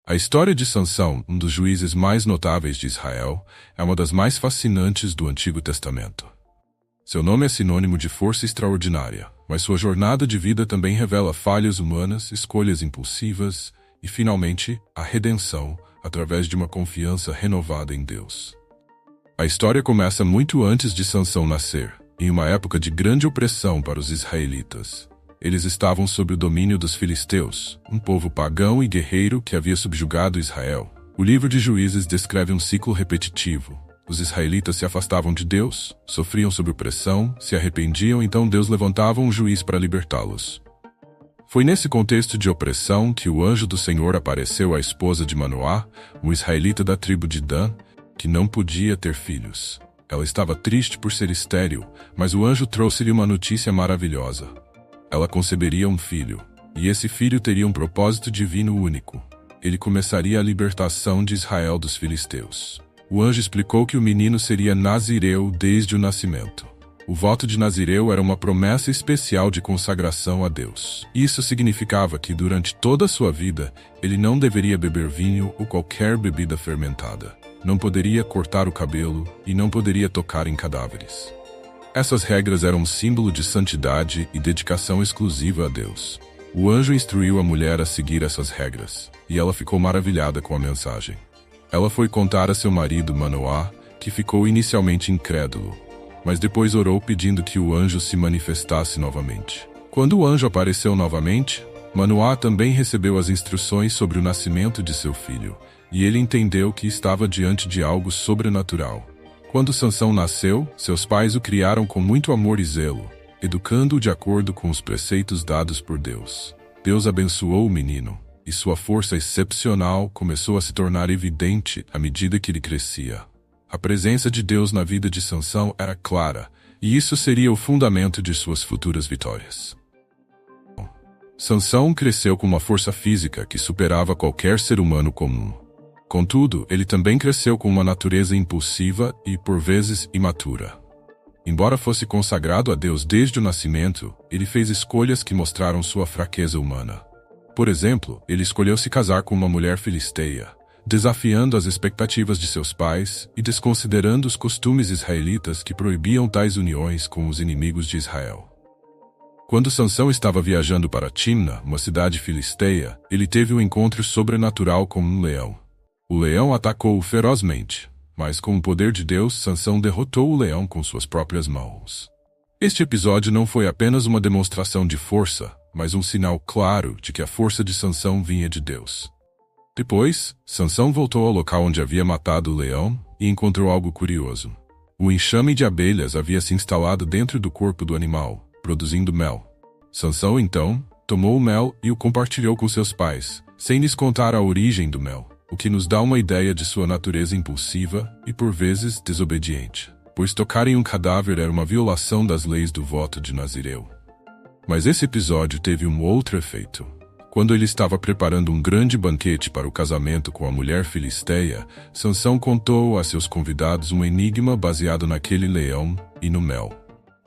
A história de Sansão, um dos juízes mais notáveis de Israel, é uma das mais fascinantes do Antigo Testamento. Seu nome é sinônimo de força extraordinária, mas sua jornada de vida também revela falhas humanas, escolhas impulsivas e, finalmente, a redenção através de uma confiança renovada em Deus. A história começa muito antes de Sansão nascer, em uma época de grande opressão para os israelitas. Eles estavam sob o domínio dos filisteus, um povo pagão e guerreiro que havia subjugado Israel. O livro de Juízes descreve um ciclo repetitivo. Os israelitas se afastavam de Deus, sofriam sob opressão, se arrependiam, então Deus levantava um juiz para libertá-los. Foi nesse contexto de opressão que o anjo do Senhor apareceu à esposa de Manoá, um israelita da tribo de Dan, que não podia ter filhos. Ela estava triste por ser estéril, mas o anjo trouxe-lhe uma notícia maravilhosa. Ela conceberia um filho, e esse filho teria um propósito divino único. Ele começaria a libertação de Israel dos filisteus. O anjo explicou que o menino seria nazireu desde o nascimento. O voto de Nazireu era uma promessa especial de consagração a Deus. Isso significava que, durante toda a sua vida, ele não deveria beber vinho ou qualquer bebida fermentada. Não poderia cortar o cabelo e não poderia tocar em cadáveres. Essas regras eram um símbolo de santidade e dedicação exclusiva a Deus. O anjo instruiu a mulher a seguir essas regras, e ela ficou maravilhada com a mensagem. Ela foi contar a seu marido Manoá, que ficou inicialmente incrédulo, mas depois orou pedindo que o anjo se manifestasse novamente. Quando o anjo apareceu novamente, Manoá também recebeu as instruções sobre o nascimento de seu filho, e ele entendeu que estava diante de algo sobrenatural. Quando Sansão nasceu, seus pais o criaram com muito amor e zelo, educando-o de acordo com os preceitos dados por Deus. Deus abençoou o menino, e sua força excepcional começou a se tornar evidente à medida que ele crescia. A presença de Deus na vida de Sansão era clara, e isso seria o fundamento de suas futuras vitórias. Sansão cresceu com uma força física que superava qualquer ser humano comum. Contudo, ele também cresceu com uma natureza impulsiva e, por vezes, imatura. Embora fosse consagrado a Deus desde o nascimento, ele fez escolhas que mostraram sua fraqueza humana. Por exemplo, ele escolheu se casar com uma mulher filisteia, desafiando as expectativas de seus pais e desconsiderando os costumes israelitas que proibiam tais uniões com os inimigos de Israel. Quando Sansão estava viajando para Timna, uma cidade filisteia, ele teve um encontro sobrenatural com um leão. O leão atacou-o ferozmente, mas com o poder de Deus, Sansão derrotou o leão com suas próprias mãos. Este episódio não foi apenas uma demonstração de força, mas um sinal claro de que a força de Sansão vinha de Deus. Depois, Sansão voltou ao local onde havia matado o leão e encontrou algo curioso. O enxame de abelhas havia se instalado dentro do corpo do animal, produzindo mel. Sansão, então, tomou o mel e o compartilhou com seus pais, sem lhes contar a origem do mel, o que nos dá uma ideia de sua natureza impulsiva e, por vezes, desobediente, pois tocar em um cadáver era uma violação das leis do voto de Nazireu. Mas esse episódio teve um outro efeito. Quando ele estava preparando um grande banquete para o casamento com a mulher filisteia, Sansão contou a seus convidados um enigma baseado naquele leão e no mel.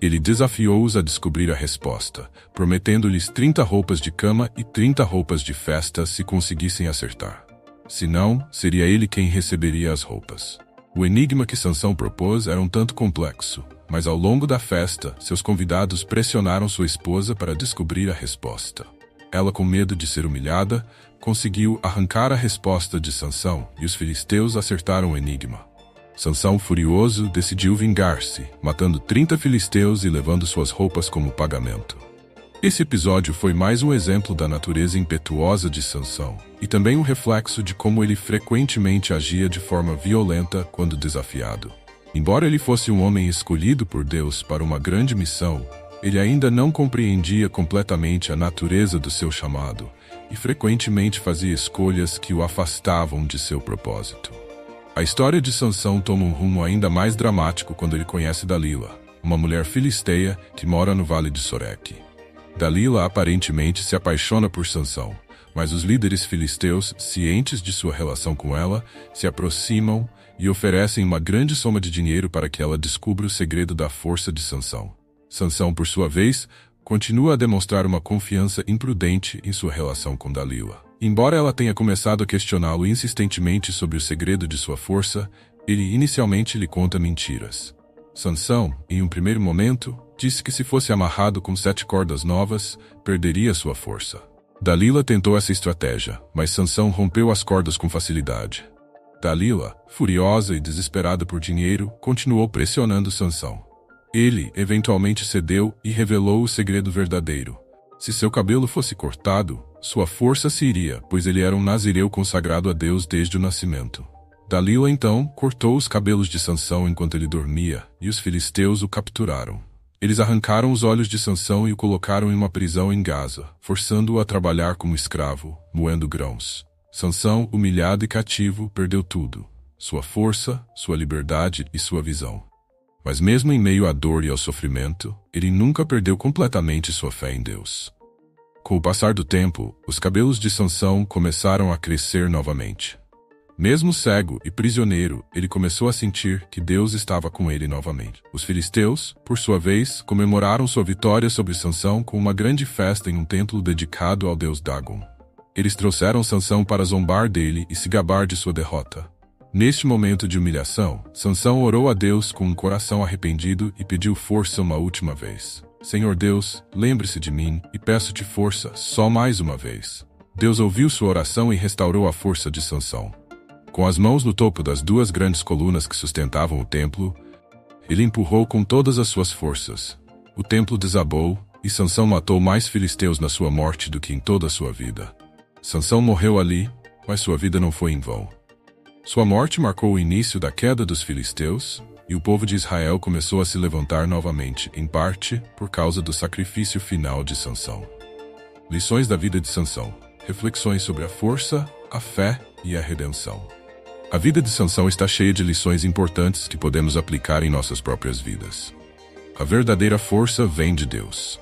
Ele desafiou-os a descobrir a resposta, prometendo-lhes 30 roupas de cama e 30 roupas de festa se conseguissem acertar. Senão, seria ele quem receberia as roupas. O enigma que Sansão propôs era um tanto complexo, mas ao longo da festa, seus convidados pressionaram sua esposa para descobrir a resposta. Ela, com medo de ser humilhada, conseguiu arrancar a resposta de Sansão e os filisteus acertaram o enigma. Sansão, furioso, decidiu vingar-se, matando 30 filisteus e levando suas roupas como pagamento. Esse episódio foi mais um exemplo da natureza impetuosa de Sansão, e também um reflexo de como ele frequentemente agia de forma violenta quando desafiado. Embora ele fosse um homem escolhido por Deus para uma grande missão, ele ainda não compreendia completamente a natureza do seu chamado, e frequentemente fazia escolhas que o afastavam de seu propósito. A história de Sansão toma um rumo ainda mais dramático quando ele conhece Dalila, uma mulher filisteia que mora no Vale de Soreque. Dalila aparentemente se apaixona por Sansão, mas os líderes filisteus, cientes de sua relação com ela, se aproximam e oferecem uma grande soma de dinheiro para que ela descubra o segredo da força de Sansão. Sansão, por sua vez, continua a demonstrar uma confiança imprudente em sua relação com Dalila. Embora ela tenha começado a questioná-lo insistentemente sobre o segredo de sua força, ele inicialmente lhe conta mentiras. Sansão, em um primeiro momento, disse que se fosse amarrado com 7 cordas novas, perderia sua força. Dalila tentou essa estratégia, mas Sansão rompeu as cordas com facilidade. Dalila, furiosa e desesperada por dinheiro, continuou pressionando Sansão. Ele, eventualmente, cedeu e revelou o segredo verdadeiro. Se seu cabelo fosse cortado, sua força se iria, pois ele era um nazireu consagrado a Deus desde o nascimento. Dalila, então, cortou os cabelos de Sansão enquanto ele dormia, e os filisteus o capturaram. Eles arrancaram os olhos de Sansão e o colocaram em uma prisão em Gaza, forçando-o a trabalhar como escravo, moendo grãos. Sansão, humilhado e cativo, perdeu tudo: sua força, sua liberdade e sua visão. Mas mesmo em meio à dor e ao sofrimento, ele nunca perdeu completamente sua fé em Deus. Com o passar do tempo, os cabelos de Sansão começaram a crescer novamente. Mesmo cego e prisioneiro, ele começou a sentir que Deus estava com ele novamente. Os filisteus, por sua vez, comemoraram sua vitória sobre Sansão com uma grande festa em um templo dedicado ao deus Dagon. Eles trouxeram Sansão para zombar dele e se gabar de sua derrota. Neste momento de humilhação, Sansão orou a Deus com um coração arrependido e pediu força uma última vez. Senhor Deus, lembre-se de mim e peço-te força só mais uma vez. Deus ouviu sua oração e restaurou a força de Sansão. Com as mãos no topo das 2 grandes colunas que sustentavam o templo, ele empurrou com todas as suas forças. O templo desabou e Sansão matou mais filisteus na sua morte do que em toda a sua vida. Sansão morreu ali, mas sua vida não foi em vão. Sua morte marcou o início da queda dos filisteus, e o povo de Israel começou a se levantar novamente, em parte por causa do sacrifício final de Sansão. Lições da vida de Sansão. Reflexões sobre a força, a fé e a redenção. A vida de Sansão está cheia de lições importantes que podemos aplicar em nossas próprias vidas. A verdadeira força vem de Deus.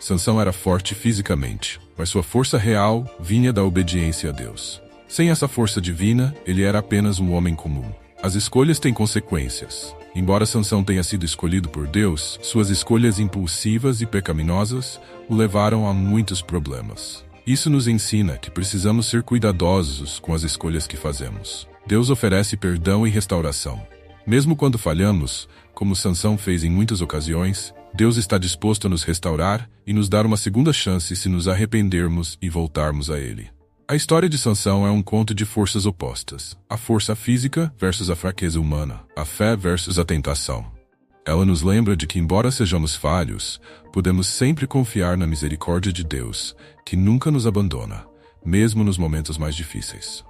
Sansão era forte fisicamente, mas sua força real vinha da obediência a Deus. Sem essa força divina, ele era apenas um homem comum. As escolhas têm consequências. Embora Sansão tenha sido escolhido por Deus, suas escolhas impulsivas e pecaminosas o levaram a muitos problemas. Isso nos ensina que precisamos ser cuidadosos com as escolhas que fazemos. Deus oferece perdão e restauração. Mesmo quando falhamos, como Sansão fez em muitas ocasiões, Deus está disposto a nos restaurar e nos dar uma segunda chance se nos arrependermos e voltarmos a Ele. A história de Sansão é um conto de forças opostas. A força física versus a fraqueza humana. A fé versus a tentação. Ela nos lembra de que, embora sejamos falhos, podemos sempre confiar na misericórdia de Deus, que nunca nos abandona, mesmo nos momentos mais difíceis.